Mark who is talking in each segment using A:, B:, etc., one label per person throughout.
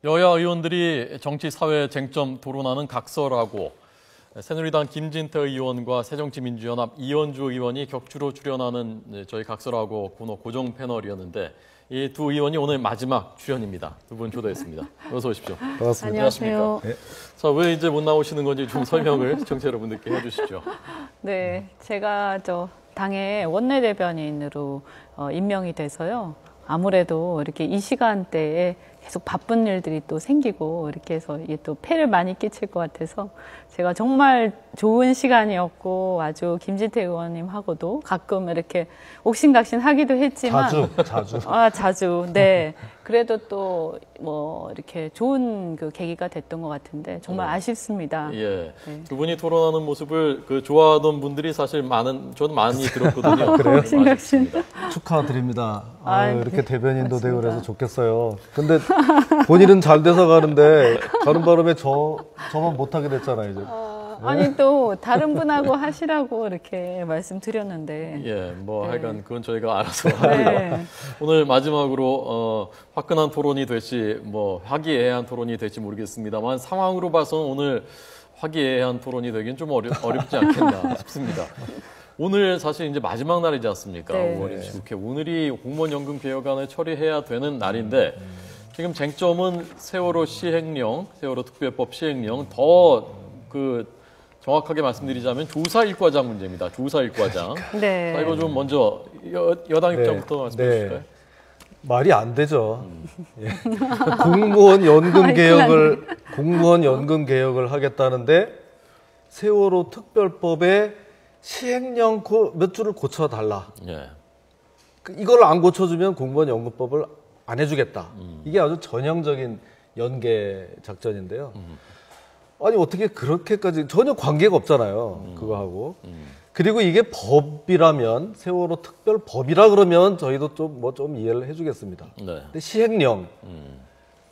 A: 여야 의원들이 정치, 사회 쟁점 토론하는 각설하고 새누리당 김진태 의원과 새정치민주연합 이현주 의원이 격주로 출연하는 저희 각설하고 코너 고정 패널이었는데 이 두 의원이 오늘 마지막 출연입니다. 두 분 초대했습니다. 어서 오십시오.
B: 반갑습니다.
C: 안녕하세요.
A: 네. 자, 왜 이제 못 나오시는 건지 좀 설명을 시청자 여러분들께 해주시죠.
C: 네, 제가 당의 원내대변인으로 임명이 돼서요. 아무래도 이렇게 이 시간대에 계속 바쁜 일들이 또 생기고 이렇게 해서 이게 또 폐를 많이 끼칠 것 같아서 제가 정말 좋은 시간이었고 아주 김진태 의원님하고도 가끔 이렇게 옥신각신 하기도 했지만 자주 네. 그래도 또 뭐 이렇게 좋은 그 계기가 됐던 것 같은데 정말 아쉽습니다.
A: 예.
C: 네.
A: 두 분이 토론하는 모습을 좋아하던 분들이 사실 저는 많이 들었거든요.
B: 그래요?
C: 옥신각신.
B: 축하드립니다.
C: 아유,
B: 이렇게
C: 네,
B: 대변인도 되고
C: 맞습니다.
B: 그래서 좋겠어요. 근데 본인은 잘 돼서 가는데 가는 바람에 저만 못하게 됐잖아요, 이제.
C: 아니 또 다른 분하고 하시라고 이렇게 말씀드렸는데
A: 예, 뭐
C: 네.
A: 하여간 그건 저희가 알아서 하고요.
C: 네.
A: 오늘 마지막으로 화끈한 토론이 될지 뭐 화기애애한 토론이 될지 모르겠습니다만 상황으로 봐서는 오늘 화기애애한 토론이 되긴 좀 어렵지 않겠나 싶습니다. 오늘 사실 이제 마지막 날이지 않습니까?
C: 네.
A: 5월 29일. 오늘이 공무원연금 개혁안을 처리해야 되는 날인데 지금 쟁점은 세월호 시행령, 세월호 특별법 시행령 정확하게 말씀드리자면 조사일과장 문제입니다. 조사일과장.
C: 네.
A: 자, 이거 좀 먼저 여당 입장부터 말씀해 주실까요?
B: 말이 안 되죠. 예. 공무원 연금 개혁을 하겠다는데 세월호 특별법에 시행령 몇 줄을 고쳐달라.
A: 예.
B: 이걸 안 고쳐주면 공무원 연금법을 안 해주겠다. 이게 아주 전형적인 연계 작전인데요. 아니 어떻게 그렇게까지 전혀 관계가 없잖아요. 그거하고. 그리고 이게 법이라면 세월호 특별법이라 그러면 저희도 좀 이해를 해주겠습니다.
A: 네.
B: 근데 시행령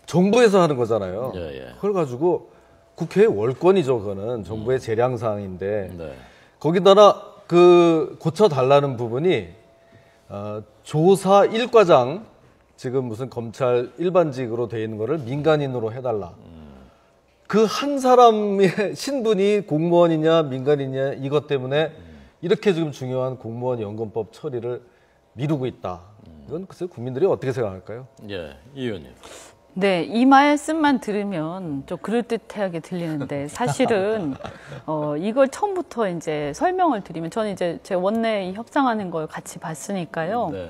B: 정부에서 하는 거잖아요.
A: 예.
B: 그걸 가지고 국회의 월권이죠. 그거는 정부의 재량 사항인데
A: 네.
B: 거기다가 그 고쳐달라는 부분이 조사 1과장 지금 무슨 검찰 일반직으로 돼 있는 거를 민간인으로 해달라. 그 한 사람의 신분이 공무원이냐 민간인이냐 이것 때문에 이렇게 지금 중요한 공무원 연금법 처리를 미루고 있다. 이건 글쎄 국민들이 어떻게 생각할까요?
A: 예, 이 의원님.
C: 네, 이 말씀만 들으면 좀 그럴듯하게 들리는데 사실은 이걸 처음부터 이제 설명을 드리면 저는 이제 제 원내 협상하는 걸 같이 봤으니까요.
A: 네.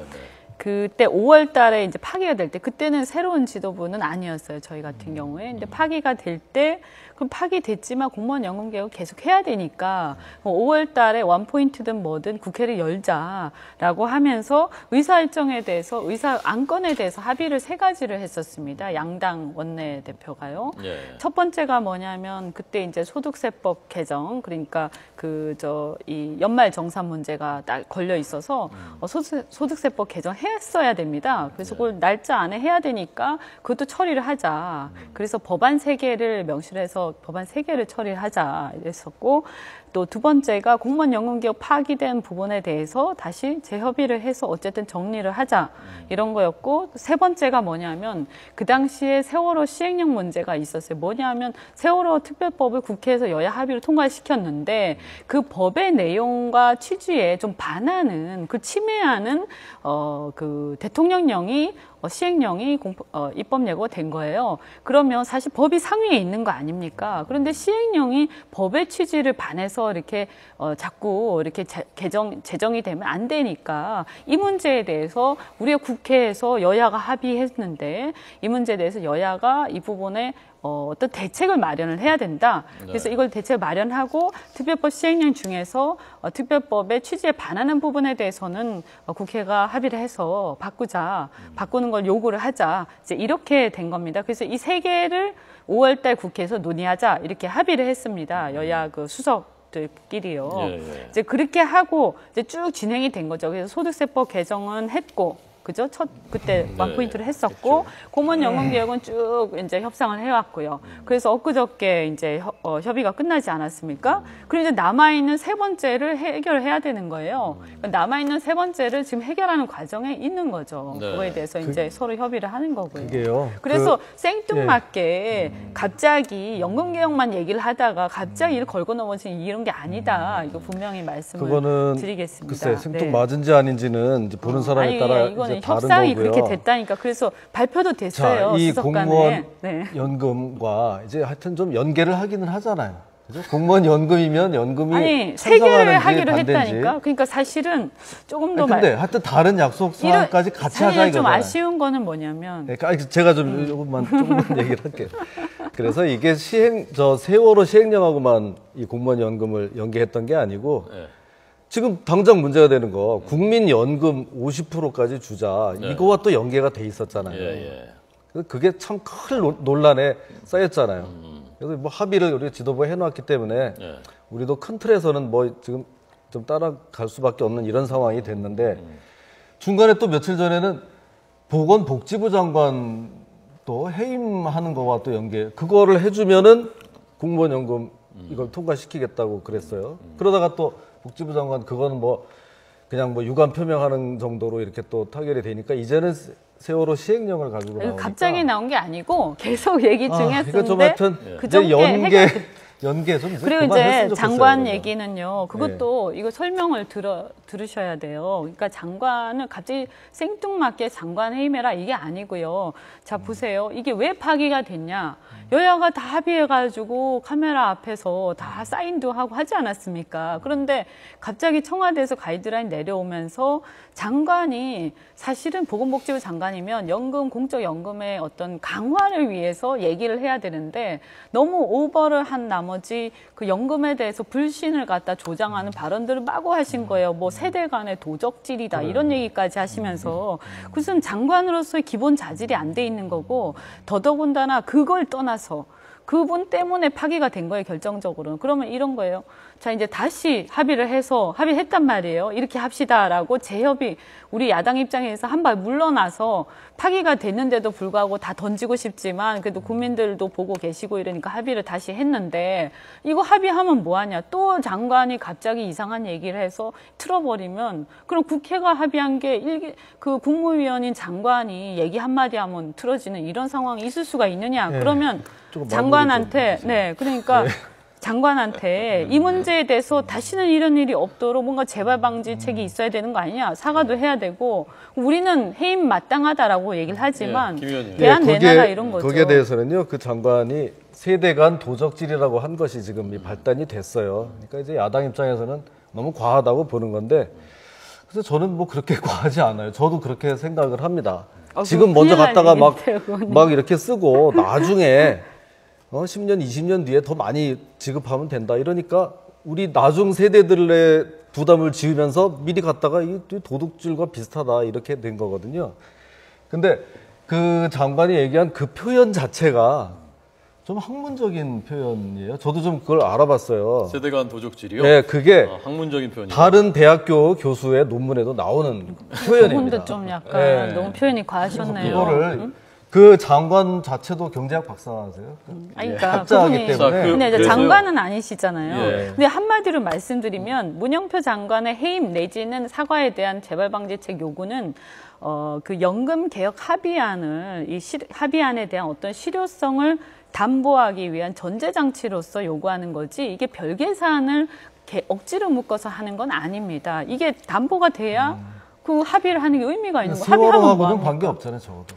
C: 그때 5월 달에 이제 파기가 될 때, 그때는 새로운 지도부는 아니었어요. 저희 같은 경우에. 근데 파기가 될 때, 그럼 파기됐지만 공무원 연금 개혁 계속 해야 되니까 5월 달에 원포인트든 뭐든 국회를 열자라고 하면서 의사 일정에 대해서, 의사 안건에 대해서 합의를 3가지를 했었습니다. 양당 원내대표가요.
A: 예.
C: 첫 번째가 뭐냐면 그때 이제 소득세법 개정, 그러니까 이 연말 정산 문제가 걸려 있어서 소득세법 개정 했어야 됩니다. 그래서 그걸 날짜 안에 해야 되니까 그것도 처리를 하자. 그래서 법안 3개를 명시를 해서 법안 3개를 처리를 하자 이랬었고, 또 두 번째가 공무원 연금 개혁 파기된 부분에 대해서 다시 재협의를 해서 어쨌든 정리를 하자 이런 거였고, 세 번째가 뭐냐면 그 당시에 세월호 시행령 문제가 있었어요. 뭐냐면 세월호 특별법을 국회에서 여야 합의로 통과시켰는데 그 법의 내용과 취지에 좀 반하는, 그 침해하는 그 대통령령이 시행령이 입법 예고가 된 거예요. 그러면 사실 법이 상위에 있는 거 아닙니까? 그런데 시행령이 법의 취지를 반해서 이렇게 자꾸 이렇게 제정이 되면 안 되니까 이 문제에 대해서 우리가 국회에서 여야가 합의했는데 이 문제에 대해서 여야가 이 부분에 어떤 대책을 마련을 해야 된다. 그래서 이걸 대책을 마련하고 특별법 시행령 중에서 특별법의 취지에 반하는 부분에 대해서는 국회가 합의를 해서 바꾸는 걸 요구를 하자. 이제 이렇게 된 겁니다. 그래서 이 3개를 5월 달 국회에서 논의하자. 이렇게 합의를 했습니다. 여야 그 수석들끼리요.
A: 예.
C: 이제 그렇게 하고 이제 쭉 진행이 된 거죠. 그래서 소득세법 개정은 했고, 그죠? 그때 완포인트를 했었고, 공무원 연금 개혁은 쭉 이제 협상을 해왔고요. 그래서 엊그저께 이제 협의가 끝나지 않았습니까? 그리고 이제 남아있는 세 번째를 해결해야 되는 거예요. 남아있는 세 번째를 지금 해결하는 과정에 있는 거죠.
A: 네.
C: 그거에 대해서 이제 서로 협의를 하는 거고요.
B: 그게요.
C: 그래서 생뚱맞게 갑자기 연금 개혁만 얘기를 하다가 갑자기 이를 걸고 넘어지는 이런 게 아니다. 이거 분명히 말씀을
B: 그거는
C: 드리겠습니다.
B: 글쎄 생뚱
C: 네.
B: 맞은지 아닌지는 이제 보는 사람에
C: 아니,
B: 따라
C: 이거는
B: 이제 다른
C: 협상이
B: 거고요.
C: 그렇게 됐다니까. 그래서 발표도 됐어요.
B: 자, 이
C: 수석
B: 공무원
C: 간에. 네.
B: 연금과 이제 하여튼 좀 연계를 하기는 하잖아요. 그죠? 공무원 연금이면 연금이
C: 아니, 세 개를
B: 찬성하는지
C: 하기로
B: 반대인지.
C: 했다니까. 그러니까 사실은 조금 더
B: 근데 하여튼 다른 약속 사항까지 같이 하자
C: 사실 좀
B: 이거잖아요.
C: 아쉬운 거는 뭐냐면
B: 네, 제가 좀 조금만 얘기를 할게요. 그래서 이게 세월호 시행령하고만 이 공무원 연금을 연계했던 게 아니고
A: 네.
B: 지금 당장 문제가 되는 거 국민연금 50%까지 주자 이거와 또 연계가 돼 있었잖아요.
A: 예.
B: 그래서 그게 참 큰 논란에 쌓였잖아요. 그래서 뭐 합의를 우리 지도부에 해놨기 때문에
A: 예.
B: 우리도 큰 틀에서는 뭐 지금 좀 따라갈 수밖에 없는 이런 상황이 됐는데 중간에 또 며칠 전에는 보건복지부 장관 또 해임하는 거와 또 그거를 해주면은 공무원 연금 이걸 통과시키겠다고 그랬어요. 그러다가 또 복지부 장관 그거는 뭐 그냥 뭐 유감 표명하는 정도로 이렇게 또 타결이 되니까 이제는 세월호 시행령을 가지고 나오니까
C: 갑자기 나온 게 아니고 계속 얘기 중에
B: 그러니까 좀
C: 했었는데
B: 하여튼
C: 그
B: 이제
C: 정도의
B: 연계 좀
C: 그리고
B: 그만했으면
C: 이제
B: 좋겠어요,
C: 장관
B: 그러면.
C: 얘기는요. 그것도 이거 설명을 들으셔야 돼요. 그러니까 장관은 갑자기 생뚱맞게 장관 해임해라 이게 아니고요. 자 보세요. 이게 왜 파기가 됐냐. 여야가 다 합의해가지고 카메라 앞에서 다 사인도 하고 하지 않았습니까? 그런데 갑자기 청와대에서 가이드라인 내려오면서 장관이 사실은 보건복지부 장관이면 공적 연금의 어떤 강화를 위해서 얘기를 해야 되는데 너무 오버를 한 나머지 그 연금에 대해서 불신을 갖다 조장하는 발언들을 마구 하신 거예요. 뭐 세대 간의 도적질이다 이런 얘기까지 하시면서 무슨 장관으로서의 기본 자질이 안 돼 있는 거고 더더군다나 그걸 떠나서 그분 때문에 파기가 된 거예요, 결정적으로는. 그러면 이런 거예요. 자, 이제 다시 합의했단 말이에요. 이렇게 합시다라고 재협의, 우리 야당 입장에서 한 발 물러나서 파기가 됐는데도 불구하고 다 던지고 싶지만 그래도 국민들도 보고 계시고 이러니까 합의를 다시 했는데 이거 합의하면 뭐하냐. 또 장관이 갑자기 이상한 얘기를 해서 틀어버리면 그럼 국회가 합의한 게 그 국무위원인 장관이 얘기 한마디 하면 틀어지는 이런 상황이 있을 수가 있느냐.
B: 네.
C: 그러면
B: 조금
C: 장관한테, 그러니까 장관한테 이 문제에 대해서 다시는 이런 일이 없도록 뭔가 재발 방지책이 있어야 되는 거 아니냐. 사과도 해야 되고 우리는 해임 마땅하다라고 얘기를 하지만
A: 김 의원님.
C: 대안 내놔라 이런 거죠.
B: 거기에 대해서는요, 그 장관이 세대 간 도적질이라고 한 것이 지금 발단이 됐어요. 그러니까 이제 야당 입장에서는 너무 과하다고 보는 건데, 그래서 저는 뭐 그렇게 과하지 않아요. 저도 그렇게 생각을 합니다. 지금 먼저 갔다가 막 이렇게 쓰고 나중에 10년, 20년 뒤에 더 많이 지급하면 된다. 이러니까 우리 나중 세대들의 부담을 지으면서 미리 갔다가 이 도둑질과 비슷하다. 이렇게 된 거거든요. 근데 그 장관이 얘기한 그 표현 자체가 좀 학문적인 표현이에요. 저도 좀 그걸 알아봤어요.
A: 세대 간 도적질이요?
B: 네, 그게
A: 학문적인 표현이요.
B: 다른 대학교 교수의 논문에도 나오는 표현입니다.
C: 그분도 좀 약간 너무 표현이 과하셨네요.
B: 이거를 그 장관 자체도 경제학 박사세요?
C: 그러니까
B: 학자이기
C: 그분이
B: 때문에.
C: 근데 이제
A: 그래서요?
C: 장관은 아니시잖아요.
A: 예.
C: 근데 한마디로 말씀드리면 문영표 장관의 해임 내지는 사과에 대한 재발방지책 요구는 그 연금 개혁 합의안을 합의안에 대한 어떤 실효성을 담보하기 위한 전제 장치로서 요구하는 거지 이게 별개 사안을 억지로 묶어서 하는 건 아닙니다. 이게 담보가 돼야 그 합의를 하는 게 의미가 있는 거예요.
B: 세월호하고는 관계 없잖아요, 적어도.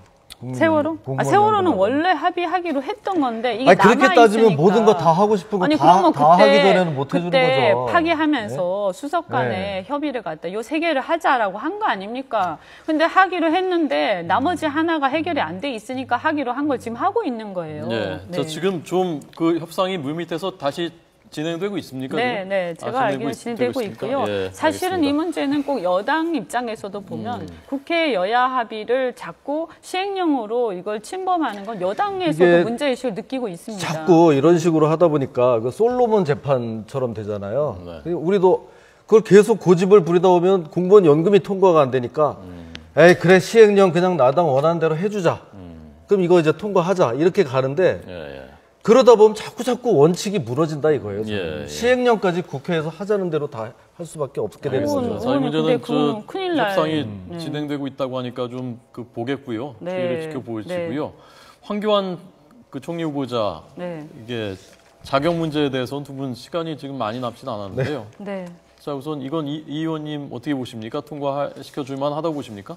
C: 세월호? 세월호는 원래 합의하기로 했던 건데 이게
B: 아니, 그렇게 따지면
C: 있으니까.
B: 모든 거 다 하고 싶은 거
C: 아니,
B: 다
C: 그러면
B: 하기 전에는 못 해주는
C: 그때
B: 거죠.
C: 파기하면서 수석 간에 협의를 갖다 요 세 개를 하자라고 한 거 아닙니까? 근데 하기로 했는데 나머지 하나가 해결이 안 돼 있으니까 하기로 한 걸 지금 하고 있는 거예요.
A: 네. 저 지금 좀 그 협상이 물밑에서 다시 진행되고 있습니까?
C: 네, 제가 알기로는 진행되고 있고요.
A: 예,
C: 사실은
A: 알겠습니다.
C: 이 문제는 꼭 여당 입장에서도 보면 국회 여야 합의를 자꾸 시행령으로 이걸 침범하는 건 여당에서도
B: 이게
C: 문제의식을 느끼고 있습니다.
B: 자꾸 이런 식으로 하다 보니까 그 솔로몬 재판처럼 되잖아요.
A: 네.
B: 우리도 그걸 계속 고집을 부리다 보면 공무원 연금이 통과가 안 되니까 에이 그래 시행령 그냥 나당 원하는 대로 해주자. 그럼 이거 이제 통과하자 이렇게 가는데
A: 예, 예.
B: 그러다 보면 자꾸 원칙이 무너진다 이거예요. 저는.
A: 예, 예.
B: 시행령까지 국회에서 하자는 대로 다 할 수밖에 없게 되는
C: 그건
B: 거죠.
A: 자, 이 문제는
C: 근데 그건 큰일 날.
A: 협상이 진행되고 있다고 하니까 좀 그 보겠고요.
C: 네.
A: 추이를 지켜보시고요. 황교안 그 총리 후보자
C: 네.
A: 이게 자격 문제에 대해서는 두 분 시간이 지금 많이 남진 않았는데요.
C: 네.
A: 자, 우선 이건 이 의원님 어떻게 보십니까? 통과시켜줄 만하다고 보십니까?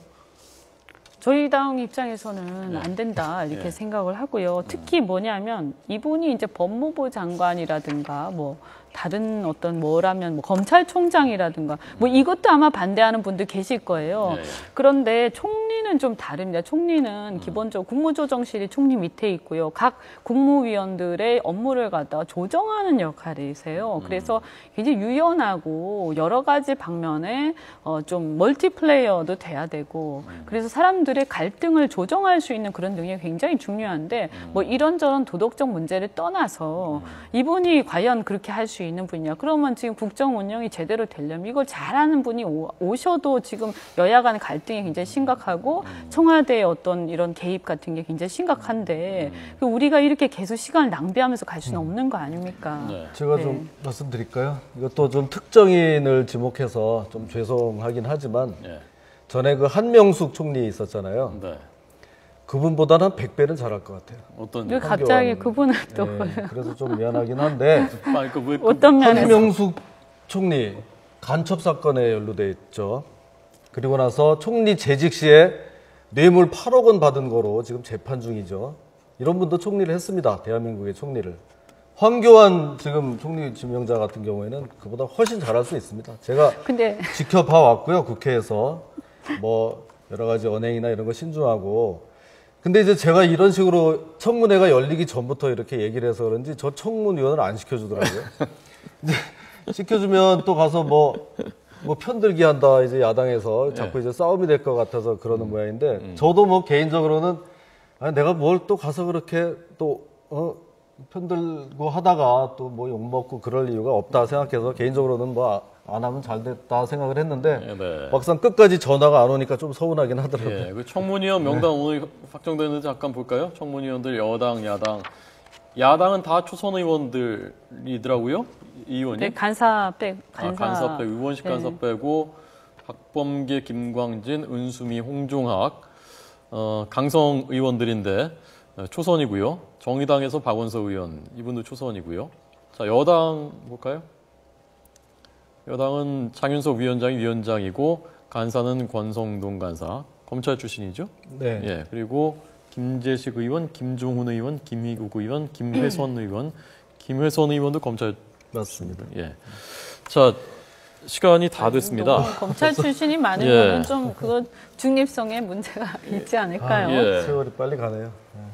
C: 저희 당 입장에서는
A: 네.
C: 안 된다 이렇게
A: 네.
C: 생각을 하고요. 특히 뭐냐면 이분이 이제 법무부 장관이라든가 뭐 다른 어떤 뭐라면 뭐 검찰총장이라든가 뭐 이것도 아마 반대하는 분들 계실 거예요.
A: 네.
C: 그런데 총리는 좀 다릅니다. 총리는 기본적으로 국무조정실이 총리 밑에 있고요. 각 국무위원들의 업무를 갖다가 조정하는 역할이세요. 그래서 굉장히 유연하고 여러 가지 방면에 좀 멀티플레이어도 돼야 되고 그래서 사람들의 갈등을 조정할 수 있는 그런 능력이 굉장히 중요한데 뭐 이런저런 도덕적 문제를 떠나서 이분이 과연 그렇게 할 수 있는 분이냐. 그러면 지금 국정 운영이 제대로 되려면 이걸 잘하는 분이 오셔도 지금 여야 간 갈등이 굉장히 심각하고 청와대의 어떤 이런 개입 같은 게 굉장히 심각한데 우리가 이렇게 계속 시간을 낭비하면서 갈 수는 없는 거 아닙니까?
A: 네.
B: 제가 좀 말씀드릴까요? 이것도 좀 특정인을 지목해서 좀 죄송하긴 하지만
A: 네.
B: 전에 그 한명숙 총리 있었잖아요.
A: 네.
B: 그분보다는 100배는 잘할 것 같아요.
A: 어떤
C: 왜 갑자기
B: 황교안,
C: 그분을 또
B: 그래서 좀 미안하긴 한데
A: 아니, 왜
C: 어떤 면에서
B: 한명숙 총리 간첩 사건에 연루돼 있죠. 그리고 나서 총리 재직 시에 뇌물 8억 원 받은 거로 지금 재판 중이죠. 이런 분도 총리를 했습니다. 대한민국의 총리를. 황교안 지금 총리 지명자 같은 경우에는 그보다 훨씬 잘할 수 있습니다. 제가
C: 근데
B: 지켜봐 왔고요. 국회에서 뭐 여러 가지 언행이나 이런 거 신중하고. 근데 이제 제가 이런 식으로 청문회가 열리기 전부터 이렇게 얘기를 해서 그런지 저 청문위원을 안 시켜주더라고요. 이제 시켜주면 또 가서 뭐 편들기 한다 이제 야당에서 자꾸 이제 싸움이 될 것 같아서 그러는 모양인데 저도 뭐 개인적으로는 아니 내가 뭘 또 가서 그렇게 또 편들고 하다가 또 뭐 욕먹고 그럴 이유가 없다 생각해서 개인적으로는 뭐 안 하면 잘 됐다 생각을 했는데
A: 네.
B: 막상 끝까지 전화가 안 오니까 좀 서운하긴 하더라고요.
A: 예, 그 청문위원 명단 오늘 확정되는지 잠깐 볼까요? 청문위원들 여당, 야당. 야당은 다 초선 의원들이더라고요. 이 의원이.
C: 네, 간사 빼
A: 간사 빼고 의원식 간사
C: 네.
A: 빼고 박범계, 김광진, 은수미, 홍종학, 강성 의원들인데 초선이고요. 정의당에서 박원석 의원 이분도 초선이고요. 자, 여당 볼까요? 여당은 장윤석 위원장이 위원장이고 간사는 권성동 간사, 검찰 출신이죠.
B: 네.
A: 예, 그리고 김재식 의원, 김종훈 의원, 김희국 의원, 김회선 의원, 김회선 의원도 검찰
B: 맞습니다.
A: 예. 자, 시간이 다 됐습니다.
C: 너무 검찰 출신이 많은
A: 예.
C: 거는 좀 그거 중립성에 문제가 있지 않을까요?
A: 예.
B: 세월이 빨리 가네요.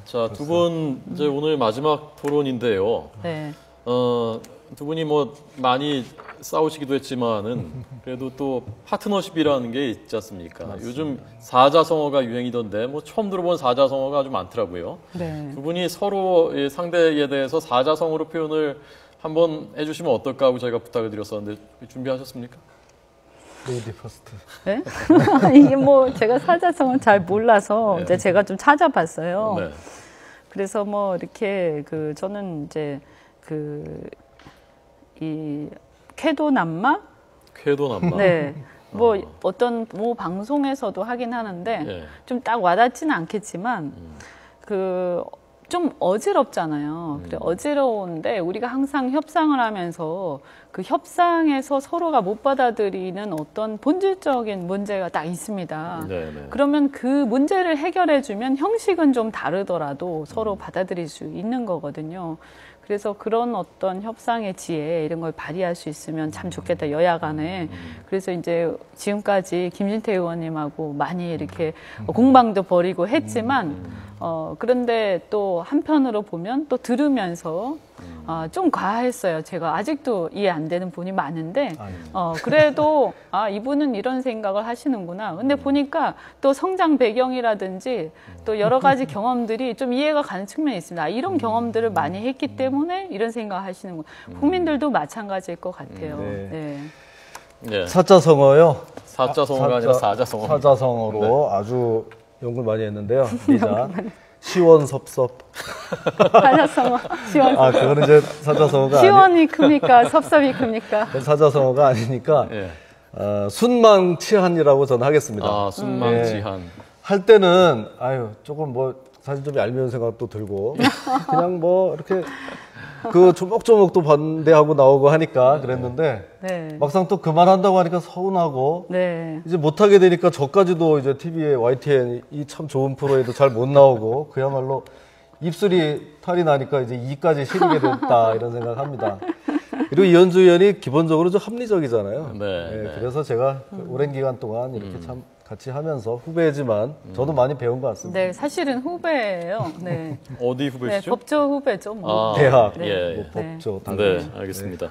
A: 자, 두 분 이제 오늘 마지막 토론인데요.
C: 네.
A: 두 분이 뭐 많이 싸우시기도 했지만은 그래도 또 파트너십이라는 게 있지 않습니까? 요즘 사자성어가 유행이던데 뭐 처음 들어본 사자성어가 아주 많더라고요.
C: 네.
A: 두 분이 서로 상대에 대해서 사자성어로 표현을 한번 해주시면 어떨까 하고 저희가 부탁을 드렸었는데 준비하셨습니까?
B: 레이디 퍼스트.
C: 네? 이게 뭐 제가 사자성어는 잘 몰라서 이제 제가 좀 찾아봤어요.
A: 네.
C: 그래서 뭐 이렇게 저는 이제 이 쾌도남마?
A: 쾌도남마.
C: 네. 뭐 어떤 뭐 방송에서도 하긴 하는데
A: 예.
C: 좀 딱 와닿지는 않겠지만 좀 어지럽잖아요. 그래 어지러운데 우리가 항상 협상을 하면서 그 협상에서 서로가 못 받아들이는 어떤 본질적인 문제가 딱 있습니다.
A: 네네.
C: 그러면 그 문제를 해결해주면 형식은 좀 다르더라도 서로 받아들일 수 있는 거거든요. 그래서 그런 어떤 협상의 지혜 이런 걸 발휘할 수 있으면 참 좋겠다, 여야 간에. 그래서 이제 지금까지 김진태 의원님하고 많이 이렇게 공방도 벌이고 했지만, 그런데 또 한편으로 보면 또 들으면서 좀 과했어요. 제가 아직도 이해 안 되는 부분이 많은데, 그래도 이분은 이런 생각을 하시는구나. 근데 보니까 또 성장 배경이라든지 또 여러 가지 경험들이 좀 이해가 가는 측면이 있습니다. 이런 경험들을 많이 했기 때문에 이런 생각을 하시는구나. 국민들도 마찬가지일 것 같아요.
B: 네.
C: 네.
A: 네.
B: 사자성어요.
A: 사자성어가 아니라 사자성어.
B: 사자성어로 아주 연구를 많이 했는데요. 리자. 시원섭섭.
C: 사자성어 시원.
B: 아, 그거는 이제 사자성어가
C: 시원이 큽니까? 섭섭이 큽니까?
B: 그건 사자성어가 아니니까
A: 예.
B: 순망치한이라고 저는 하겠습니다.
A: 아, 순망치한.
B: 할 때는 아유 조금 뭐 사실 좀 얄미운 생각도 들고 그냥 뭐 이렇게 그 조목조목 또 반대하고 나오고 하니까 그랬는데
C: 네.
B: 막상 또 그만한다고 하니까 서운하고
C: 네.
B: 이제 못하게 되니까 저까지도 이제 TV에 YTN 이 참 좋은 프로에도 잘 못 나오고 그야말로 입술이 탈이 나니까 이제 이까지 시리게 됐다 이런 생각합니다. 그리고 이현주 의원이 기본적으로 좀 합리적이잖아요.
A: 네.
B: 그래서 제가 오랜 기간 동안 이렇게 참 같이 하면서 후배지만 저도 많이 배운 것 같습니다.
C: 네, 사실은 후배예요. 네.
A: 어디
C: 네,
A: 후배시죠?
C: 법조 후배죠. 뭐.
A: 아,
B: 대학,
A: 예,
B: 뭐
A: 예.
B: 법조,
A: 네,
B: 당연히.
A: 알겠습니다.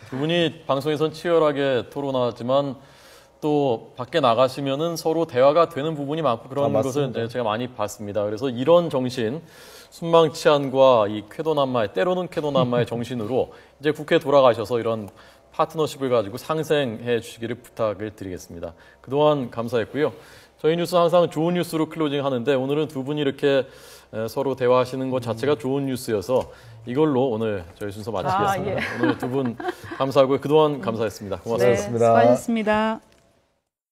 A: 두 분이 방송에선 치열하게 토론하지만 또 밖에 나가시면은 서로 대화가 되는 부분이 많고 그런
B: 아,
A: 것을
B: 맞습니다.
A: 이제 제가 많이 봤습니다. 그래서 이런 정신, 순망치한과 이 쾌도난마의 때로는 쾌도난마의 정신으로 이제 국회에 돌아가셔서 이런 파트너십을 가지고 상생해 주시기를 부탁을 드리겠습니다. 그동안 감사했고요. 저희 뉴스 항상 좋은 뉴스로 클로징 하는데 오늘은 두 분이 이렇게 서로 대화하시는 것 자체가 좋은 뉴스여서 이걸로 오늘 저희 순서 마치겠습니다.
C: 아, 예.
A: 오늘 두 분 감사하고요. 그동안 감사했습니다. 고맙습니다.
C: 네, 수고하셨습니다.